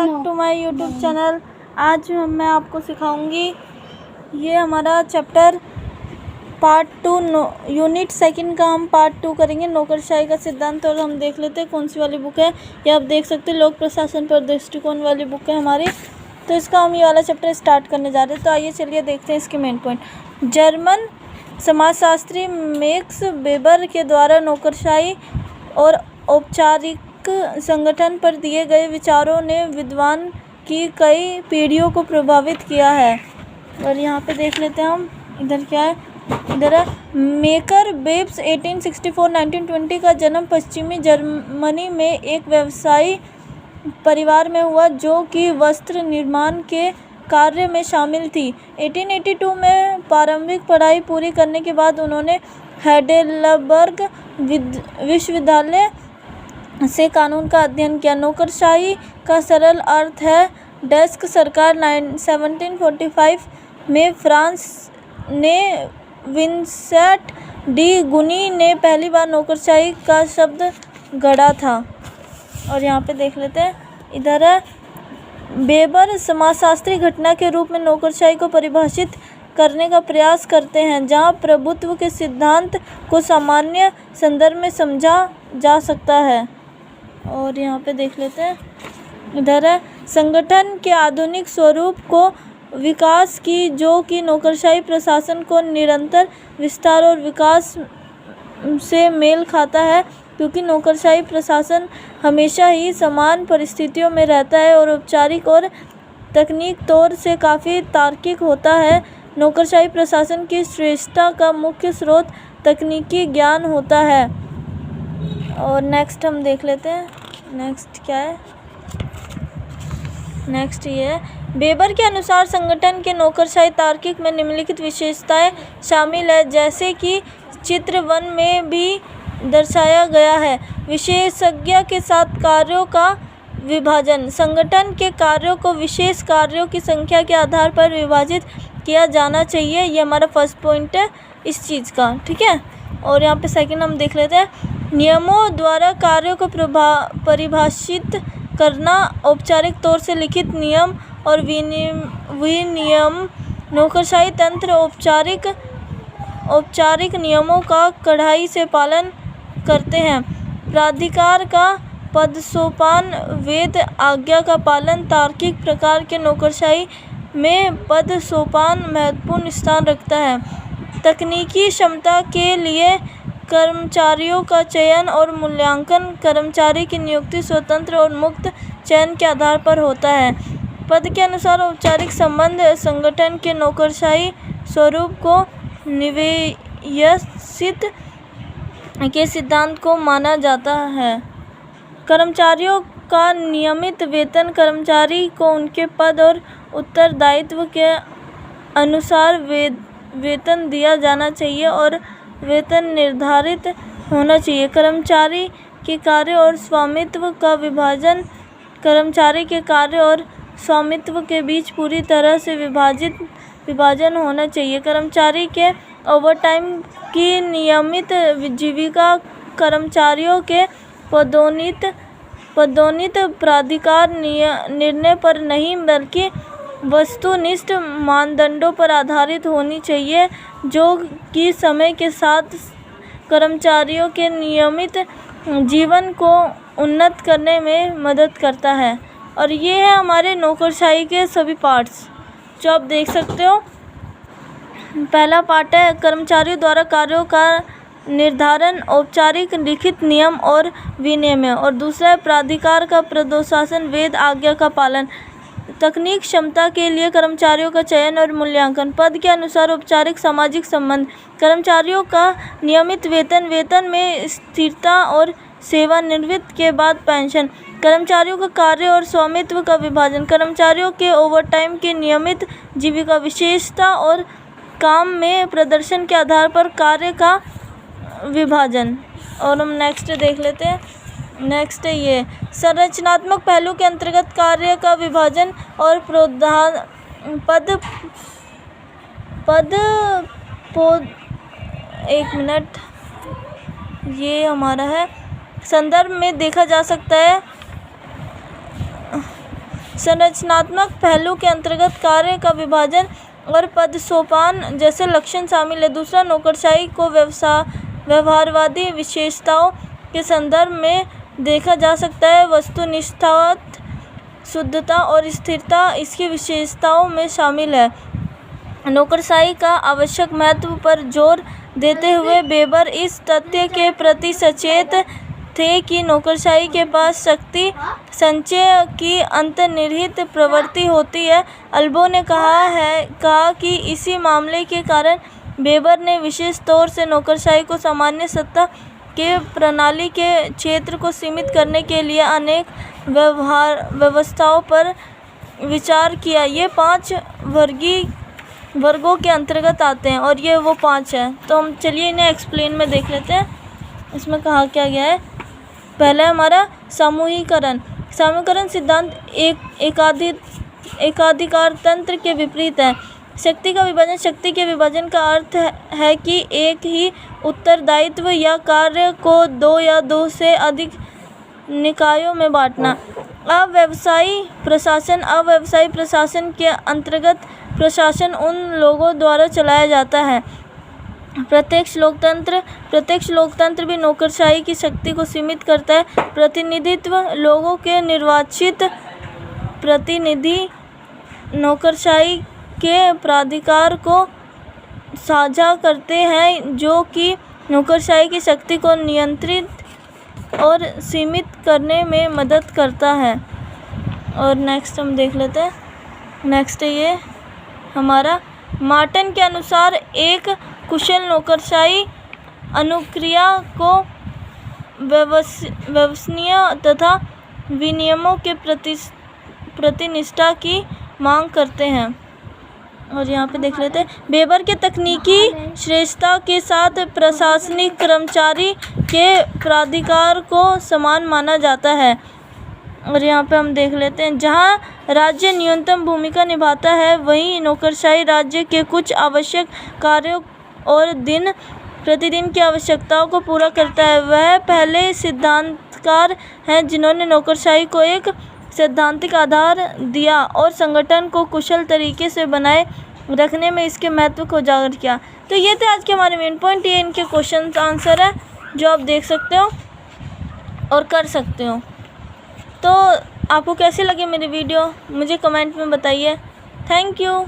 Back to my YouTube channel. आज मैं आपको सिखाऊंगी, ये हमारा चैप्टर पार्ट 2 यूनिट सेकंड का हम पार्ट 2 करेंगे, नौकरशाही का सिद्धांत। और हम देख लेते हैं कौन सी वाली बुक है। ये आप देख सकते हैं, लोक प्रशासन पर दृष्टिकोण वाली बुक है हमारी। तो इसका हम ये वाला चैप्टर स्टार्ट करने जा रहे हैं। तो आइए चलिए देखते हैं इसके मेन पॉइंट। जर्मन समाजशास्त्री मैक्स वेबर के द्वारा नौकरशाही और औपचारिक संगठन पर दिए गए विचारों ने विद्वान की कई पीढ़ियों को प्रभावित किया है। और यहाँ पे देख लेते हैं हम, इधर क्या है, इधर है मेकर बेब्स 1864-1920 का जन्म पश्चिमी जर्मनी में एक व्यवसायी परिवार में हुआ जो कि वस्त्र निर्माण के कार्य में शामिल थी। 1882 में प्रारंभिक पढ़ाई पूरी करने के बाद उन्होंने heidelberg विश्वविद्यालय से कानून का अध्ययन किया। नौकरशाही का सरल अर्थ है डेस्क सरकार। 1745 में फ्रांस ने विंसेंट डी गुनी ने पहली बार नौकरशाही का शब्द गढ़ा था। और यहाँ पे देख लेते हैं, इधर है वेबर समाजशास्त्री घटना के रूप में नौकरशाही को परिभाषित करने का प्रयास करते हैं, जहाँ प्रभुत्व के सिद्धांत को सामान्य संदर्भ में समझा जा सकता है। और यहाँ पे देख लेते हैं, इधर है संगठन के आधुनिक स्वरूप को विकास की, जो कि नौकरशाही प्रशासन को निरंतर विस्तार और विकास से मेल खाता है, क्योंकि नौकरशाही प्रशासन हमेशा ही समान परिस्थितियों में रहता है और औपचारिक और तकनीक तौर से काफ़ी तार्किक होता है। नौकरशाही प्रशासन की श्रेष्ठता का मुख्य स्रोत तकनीकी ज्ञान होता है। और नेक्स्ट हम देख लेते हैं, नेक्स्ट क्या है, नेक्स्ट ये है वेबर के अनुसार संगठन के नौकरशाही तार्किक में निम्नलिखित विशेषताएं शामिल है, जैसे कि चित्र 1 में भी दर्शाया गया है। विशेषज्ञ के साथ कार्यों का विभाजन। संगठन के कार्यों को विशेष कार्यों की संख्या के आधार पर विभाजित किया जाना चाहिए। ये हमारा फर्स्ट पॉइंट है इस चीज़ का, ठीक है। और यहाँ पे सेकंड हम देख लेते हैं, नियमों द्वारा कार्यों को परिभाषित करना। औपचारिक तौर से लिखित नियम और विनियम। नौकरशाही तंत्र औपचारिक नियमों का कड़ाई से पालन करते हैं। प्राधिकार का पदसोपान, वेद आज्ञा का पालन। तार्किक प्रकार के नौकरशाही में पदसोपान महत्वपूर्ण स्थान रखता है। तकनीकी क्षमता के लिए कर्मचारियों का चयन और मूल्यांकन। कर्मचारी की नियुक्ति स्वतंत्र और मुक्त चयन के आधार पर होता है। पद के अनुसार औपचारिक संबंध संगठन के नौकरशाही स्वरूप को निवेशित के सिद्धांत को माना जाता है। कर्मचारियों का नियमित वेतन। कर्मचारी को उनके पद और उत्तरदायित्व के अनुसार वेतन दिया जाना चाहिए और वेतन निर्धारित होना चाहिए। कर्मचारी के कार्य और स्वामित्व का विभाजन। कर्मचारी के कार्य और स्वामित्व के बीच पूरी तरह से विभाजन होना चाहिए। कर्मचारी के ओवरटाइम की नियमित जीविका। कर्मचारियों के पदोन्नति प्राधिकार निर्णय पर नहीं बल्कि वस्तुनिष्ठ मानदंडों पर आधारित होनी चाहिए, जो कि समय के साथ कर्मचारियों के नियमित जीवन को उन्नत करने में मदद करता है। और ये है हमारे नौकरशाही के सभी पार्ट्स जो आप देख सकते हो। पहला पार्ट है कर्मचारियों द्वारा कार्यों का निर्धारण, औपचारिक लिखित नियम और विनियम। और दूसरा है प्राधिकार का प्रदोशासन, वेद आज्ञा का पालन। तकनीक क्षमता के लिए कर्मचारियों का चयन और मूल्यांकन। पद के अनुसार औपचारिक सामाजिक संबंध। कर्मचारियों का नियमित वेतन। वेतन में स्थिरता और सेवानिवृत्ति के बाद पेंशन। कर्मचारियों का कार्य और स्वामित्व का विभाजन। कर्मचारियों के ओवरटाइम की नियमित जीविका। विशेषता और काम में प्रदर्शन के आधार पर कार्य का विभाजन। और हम नेक्स्ट देख लेते हैं, नेक्स्ट है ये संरचनात्मक पहलू के अंतर्गत कार्य का विभाजन और एक मिनट, ये हमारा है संदर्भ में देखा जा सकता है संरचनात्मक पहलू के अंतर्गत कार्य का विभाजन और पद सोपान जैसे लक्षण शामिल है। दूसरा, नौकरशाही को व्यवहारवादी विशेषताओं के संदर्भ में देखा जा सकता है। वस्तुनिष्ठता, शुद्धता और स्थिरता इसकी विशेषताओं में शामिल है। नौकरशाही का आवश्यक महत्व पर जोर देते हुए वेबर इस तथ्य के प्रति सचेत थे कि नौकरशाही के पास शक्ति संचय की अंतर्निहित प्रवृत्ति होती है। अल्बो ने कहा कि इसी मामले के कारण वेबर ने विशेष तौर से नौकरशाही को सामान्य सत्ता के प्रणाली के क्षेत्र को सीमित करने के लिए अनेक व्यवस्थाओं पर विचार किया। ये 5 वर्गों के अंतर्गत आते हैं और ये वो 5 हैं। तो हम चलिए इन्हें एक्सप्लेन में देख लेते हैं। इसमें कहा क्या गया है। पहला हमारा सामूहिकरण। सामूहिकरण सिद्धांत एकाधिकार तंत्र के विपरीत है। शक्ति का विभाजन। शक्ति के विभाजन का अर्थ है कि एक ही उत्तरदायित्व या कार्य को 2 या 2 से अधिक निकायों में बांटना। अव्यवसायी प्रशासन। अव्यवसायी प्रशासन के अंतर्गत प्रशासन उन लोगों द्वारा चलाया जाता है। प्रत्यक्ष लोकतंत्र भी नौकरशाही की शक्ति को सीमित करता है। प्रतिनिधित्व। लोगों के निर्वाचित प्रतिनिधि नौकरशाही के प्राधिकार को साझा करते हैं, जो कि नौकरशाही की शक्ति को नियंत्रित और सीमित करने में मदद करता है। और नेक्स्ट हम देख लेते हैं। नेक्स्ट है ये हमारा मार्टन के अनुसार एक कुशल नौकरशाही अनुक्रिया को व्यवसायीय तथा विनियमों के प्रतिनिष्ठा की मांग करते हैं। और यहाँ पे देख लेते हैं। वेबर के तकनीकी श्रेष्ठता के साथ प्रशासनिक कर्मचारी के प्राधिकार को समान माना जाता है। और यहाँ पे हम देख लेते हैं। जहाँ राज्य न्यूनतम भूमिका निभाता है, वहीं नौकरशाही राज्य के कुछ आवश्यक कार्यों और दिन प्रतिदिन की आवश्यकताओं को पूरा करता है। वह पहले सिद्धांतकार हैं जिन्होंने नौकरशाही को एक सैद्धांतिक आधार दिया और संगठन को कुशल तरीके से बनाए रखने में इसके महत्व को उजागर किया। तो ये थे आज के हमारे मेन पॉइंट। ये इनके क्वेश्चन आंसर है जो आप देख सकते हो और कर सकते हो। तो आपको कैसे लगे मेरी वीडियो मुझे कमेंट में बताइए। Thank you.